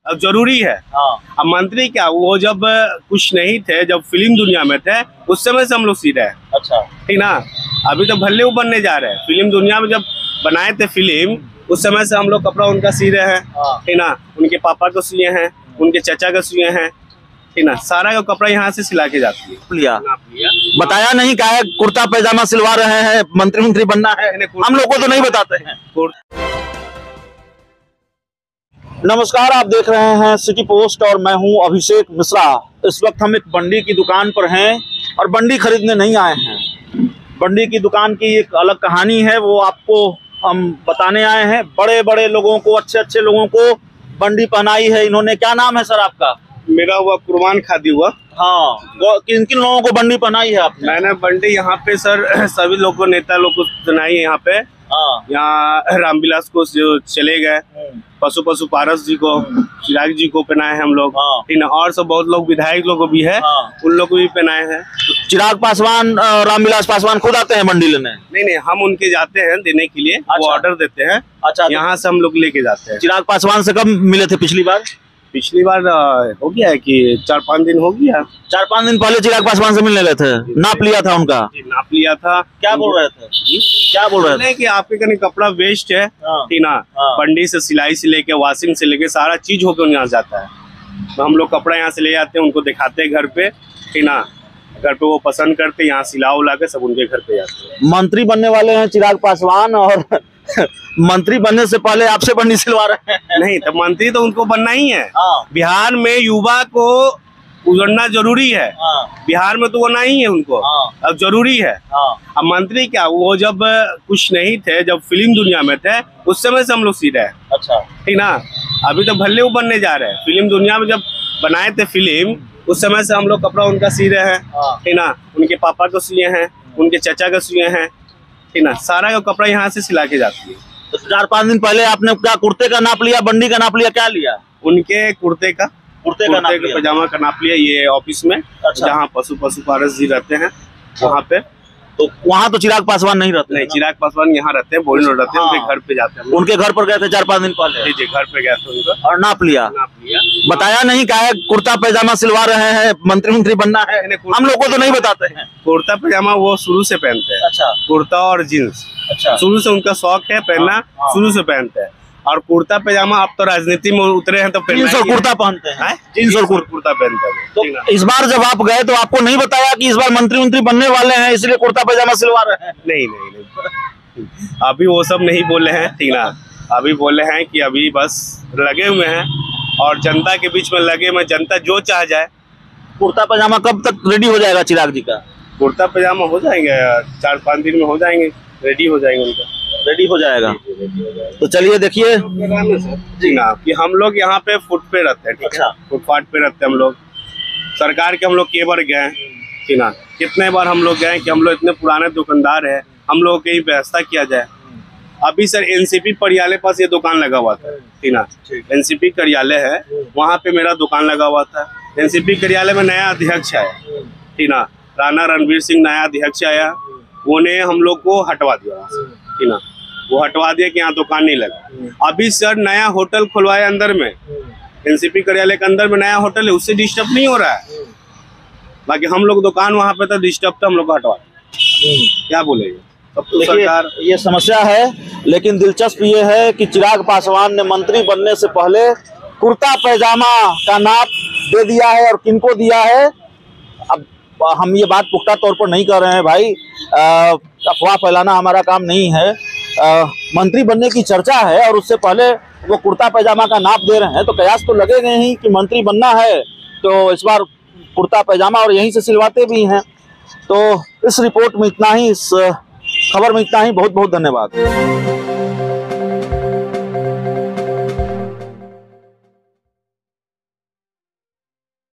अब जरूरी है। अब मंत्री क्या, वो जब कुछ नहीं थे, जब फिल्म दुनिया में थे, उस समय से हम लोग सी रहे हैं। अच्छा, ठीक ना। अभी तो भले वो बनने जा रहे हैं। फिल्म दुनिया में जब बनाए थे फिल्म, उस समय से हम लोग कपड़ा उनका सी रहे हैं। ठीक ना। उनके पापा को सिए हैं, उनके चाचा को सिए हैं। ठीक ना। सारा का कपड़ा यहाँ से सिला के जाती है। लिया बताया नहीं क्या है, कुर्ता पैजामा सिलवा रहे हैं, मंत्री बनना है, हम लोग को तो नहीं बताते हैं। नमस्कार, आप देख रहे हैं सिटी पोस्ट और मैं हूं अभिषेक मिश्रा। इस वक्त हम एक बंडी की दुकान पर हैं और बंडी खरीदने नहीं आए हैं। बंडी की दुकान की एक अलग कहानी है, वो आपको हम बताने आए हैं। बड़े बड़े लोगों को, अच्छे अच्छे लोगों को बंडी पहनाई है इन्होंने। क्या नाम है सर आपका? मेरा हुआ कुर्बान खादी हुआ। हाँ, किन किन लोगों को बंडी पहनाई है आपने? मैंने बंडी यहाँ पे सर सभी लोगों को, नेता लोग को पहनाई है यहाँ पे। यहाँ रामविलास को जो चले गए, पशु पारस जी को, चिराग जी को पहनाए हैं हम लोग। ठीक ना। और सब बहुत लोग, विधायक लोग को भी है, उन लोग को भी पहनाए हैं। चिराग पासवान, रामविलास पासवान खुद आते हैं बंडी लेने? नहीं, हम उनके जाते हैं देने के लिए। वो ऑर्डर देते हैं। अच्छा, यहाँ से हम लोग लेके जाते हैं। चिराग पासवान से कब मिले थे पिछली बार? पिछली बार हो गया है कि 4-5 दिन हो गया। 4-5 दिन पहले चिराग पासवान से मिलने गए थे, नाप लिया था उनका? नाप लिया था। क्या बोल रहे थे? क्या बोल रहे थे? कि आपके कहीं कपड़ा वेस्ट है। ठीक ना। बंडी से सिलाई से लेके, वॉशिंग से लेके सारा चीज होकर यहाँ जाता है। तो हम लोग कपड़ा यहाँ से ले जाते हैं, उनको दिखाते हैं घर पे। ठीक ना। घर पे वो पसंद करते, यहाँ सिला उला के सब उनके घर पे जाते हैं। मंत्री बनने वाले हैं चिराग पासवान और मंत्री बनने से पहले आपसे बंडी सिलवा रहे हैं? नहीं, तो मंत्री तो उनको बनना ही है। बिहार में युवा को उजड़ना जरूरी है। बिहार में तो वो नहीं है उनको। अब जरूरी है। अब मंत्री क्या, वो जब कुछ नहीं थे, जब फिल्म दुनिया में थे, उस समय से हम लोग सी रहे हैं। अच्छा, ठीक ना। अभी तो भले वो बनने जा रहे हैं। फिल्म दुनिया में जब बनाए थे फिल्म, उस समय से हम लोग कपड़ा उनका सी रहे हैं। ठीक ना। उनके पापा को सिए हैं, उनके चाचा को सिए हैं। ठीक ना। सारा का कपड़ा यहाँ से सिला के जाती है। तो 4-5 दिन पहले आपने क्या कुर्ते का नाप लिया, बंडी का नाप लिया, क्या लिया? उनके कुर्ते का पजामा का नाप लिया, ये ऑफिस में। अच्छा। जहाँ पशु पारस जी रहते हैं वहाँ पे। तो वहाँ तो चिराग पासवान नहीं रहते? नहीं, चिराग पासवान यहाँ रहते हैं, बोरी रोड रहते हैं। उनके घर पे जाते हैं। उनके घर पर गए थे 4-5 दिन पहले? जी, घर पे गए थे उनका और नाप लिया। बताया नहीं क्या है, कुर्ता पैजामा सिलवा रहे हैं, मंत्री बनना है, हम लोग को तो नहीं बताते हैं। कुर्ता पैजामा वो शुरू से पहनते हैं। अच्छा, कुर्ता और जीन्स। अच्छा, शुरू से उनका शौक है पहनना, शुरू से पहनते हैं। और कुर्ता पैजामा अब तो राजनीति में उतरे हैं तो जीन्स और कुर्ता पहनते हैं। जीन्स और कुर्ता पहनते हैं। तो इस बार जब आप गए तो आपको नहीं बताया कि इस बार मंत्री बनने वाले हैं, इसलिए कुर्ता पैजामा सिलवा रहे हैं? नहीं, अभी वो सब नहीं बोले हैं। ठीक ना। अभी बोले हैं कि अभी बस लगे हुए हैं और जनता के बीच में लगे हुए, जनता जो चाह जाए। कुर्ता पैजामा कब तक रेडी हो जाएगा चिराग जी का? कुर्ता पैजामा हो जाएंगे 4-5 दिन में, हो जाएंगे, रेडी हो जाएंगे। उनका रेडी हो जाएगा। तो चलिए देखिए जी ना, कि हम लोग यहाँ पे फुट पे रहते हैं। ठीक है। फुटपाथ पे रहते हैं हम लोग। सरकार के हम लोग कई बार गए। ठीक ना। कितने बार हम लोग गए कि हम लोग इतने पुराने दुकानदार हैं, हम लोग की व्यवस्था किया जाए। अभी सर एनसीपी कार्यालय पास ये दुकान लगा हुआ था। ठीक ना। एनसीपी कार्यालय है, वहाँ पे मेरा दुकान लगा हुआ था। एनसीपी कार्यालय में नया अध्यक्ष आया। ठीक ना। राणा रणवीर सिंह नया अध्यक्ष आया, उन्हें हम लोग को हटवा दिया। ठीक ना। वो हटवा दिया कि यहाँ दुकान नहीं लगा। अभी सर नया होटल खुलवाया अंदर में, एनसीपी कार्यालय के अंदर में नया होटल है, उससे डिस्टर्ब नहीं हो रहा है। बाकी हम लोग दुकान वहाँ पे तो डिस्टर्ब था, हम लोग को हटवा। क्या बोलेंगे, अब तो सरकार। ये समस्या है, लेकिन दिलचस्प ये है कि चिराग पासवान ने मंत्री बनने से पहले कुर्ता पैजामा का नाप दे दिया है। और किनको दिया है, अब हम ये बात पुख्ता तौर पर नहीं कर रहे हैं भाई, अफवाह फैलाना हमारा काम नहीं है। मंत्री बनने की चर्चा है और उससे पहले वो कुर्ता पैजामा का नाप दे रहे हैं, तो कयास तो लगेगा ही कि मंत्री बनना है तो इस बार कुर्ता पैजामा और यहीं से सिलवाते भी हैं। तो इस रिपोर्ट में इतना ही, इस खबर में इतना ही। बहुत बहुत धन्यवाद।